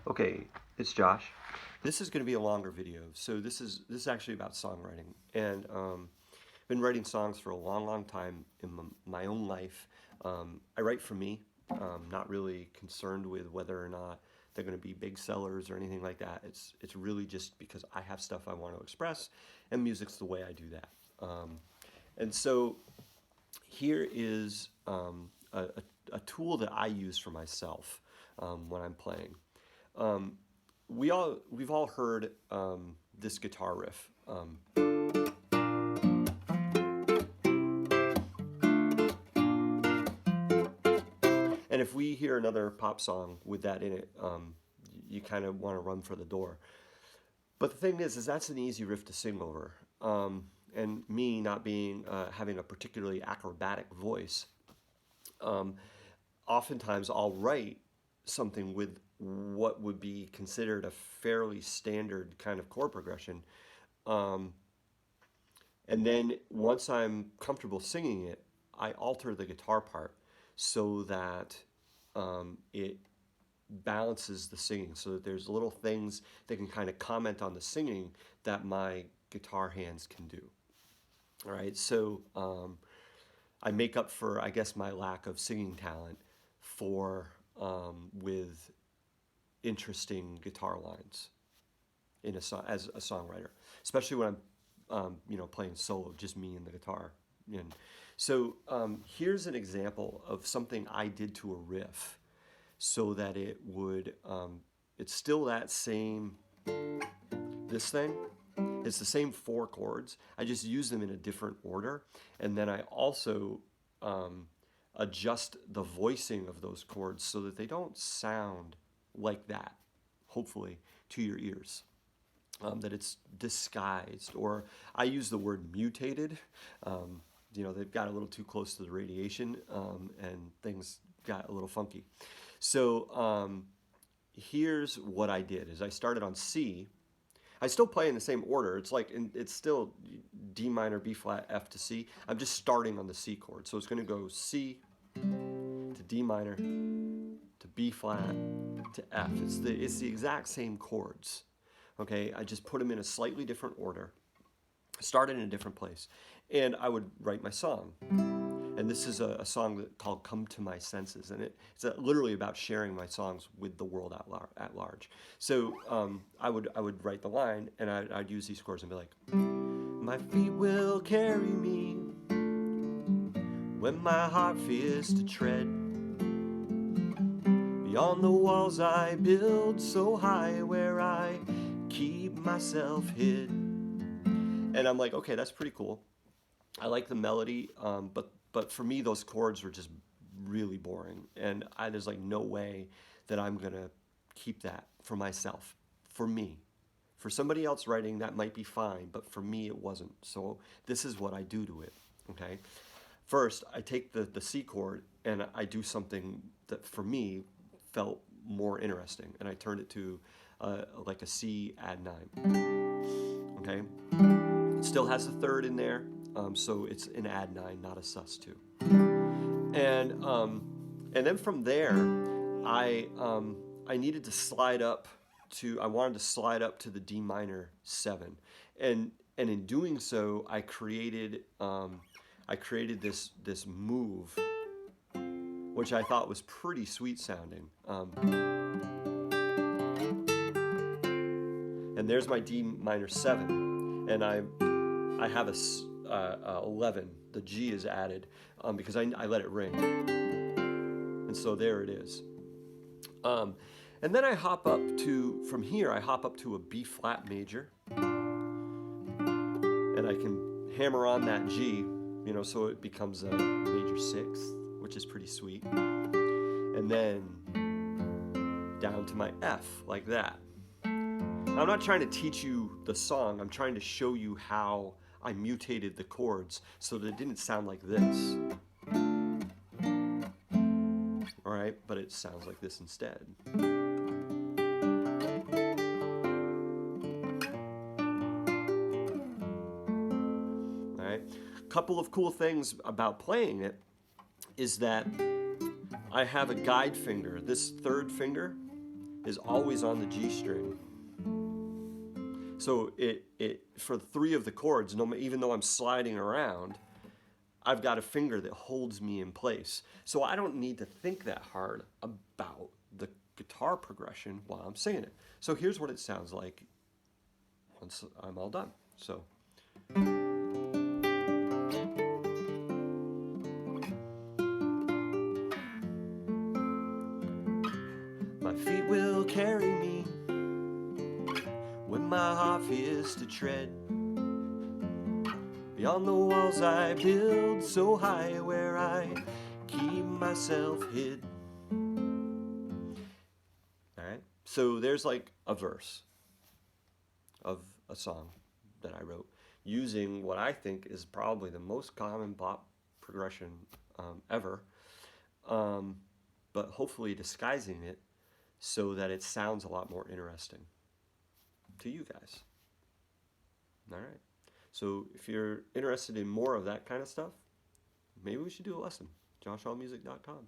Okay, it's Josh. This is going to be a longer video. So this is actually about songwriting, and I've been writing songs for a long, long time in my own life. I write for me. Not really concerned with whether or not they're going to be big sellers or anything like that. It's really just because I have stuff I want to express, and music's the way I do that. And so here is a tool that I use for myself when I'm playing. Um, we've all heard this guitar riff. And if we hear another pop song with that in it, you kind of want to run for the door. But the thing is that's an easy riff to sing over. And me not being having a particularly acrobatic voice, um, oftentimes I'll write something with what would be considered a fairly standard kind of chord progression. Um, and then once I'm comfortable singing it, I alter the guitar part so that it balances the singing, so that there's little things that can kind of comment on the singing that my guitar hands can do. All right, so I make up for, I guess, my lack of singing talent for with interesting guitar lines in as a songwriter, especially when I'm playing solo, just me and the guitar. And so here's an example of something I did to a riff so that it would it's still that same this thing. It's the same four chords. I just use them in a different order, and then I also adjust the voicing of those chords so that they don't sound like that, hopefully, to your ears. That it's disguised, or I use the word mutated. They've got a little too close to the radiation, and things got a little funky. So here's what I did: is I started on C. I still play in the same order. It's still D minor, B flat, F to C. I'm just starting on the C chord, so it's going to go C to D minor to B flat to F. It's the exact same chords. Okay, I just put them in a slightly different order, started in a different place, and I would write my song. And this is a song called "Come to My Senses," and it's literally about sharing my songs with the world at large. So I would write the line, and I'd use these chords and be like, "My feet will carry me when my heart fears to tread beyond the walls I build so high where I keep myself hid." And I'm like, okay, that's pretty cool. I like the melody, but for me, those chords were just really boring, and there's like no way that I'm gonna keep that for myself. For me, for somebody else writing, that might be fine, but for me, it wasn't. So this is what I do to it. Okay, first I take the C chord and I do something that for me felt more interesting, and I turned it to like a C add 9. Okay, it still has a third in there. So it's an add 9, not a sus2. And then from there, I needed to slide up to, I wanted to slide up to the D minor 7. And in doing so, I created this move, which I thought was pretty sweet sounding. And there's my D minor 7, and I have a 11. The G is added because I let it ring, and so there it is. And then I hop up to, from here I hop up to a B flat major, and I can hammer on that G, so it becomes a major 6, which is pretty sweet. And then down to my F, like that. I'm not trying to teach you the song. I'm trying to show you how I mutated the chords so that it didn't sound like this. All right, but it sounds like this instead. All right, a couple of cool things about playing it is that I have a guide finger. This third finger is always on the G string. So it for 3 of the chords, even though I'm sliding around, I've got a finger that holds me in place. So I don't need to think that hard about the guitar progression while I'm singing it. So here's what it sounds like once I'm all done. So my feet will carry me when my heart fears to tread beyond the walls I build so high where I keep myself hid. Alright, so there's like a verse of a song that I wrote using what I think is probably the most common pop progression ever, but hopefully disguising it so that it sounds a lot more interesting to you guys. Alright. So if you're interested in more of that kind of stuff, maybe we should do a lesson. JoshAllMusic.com.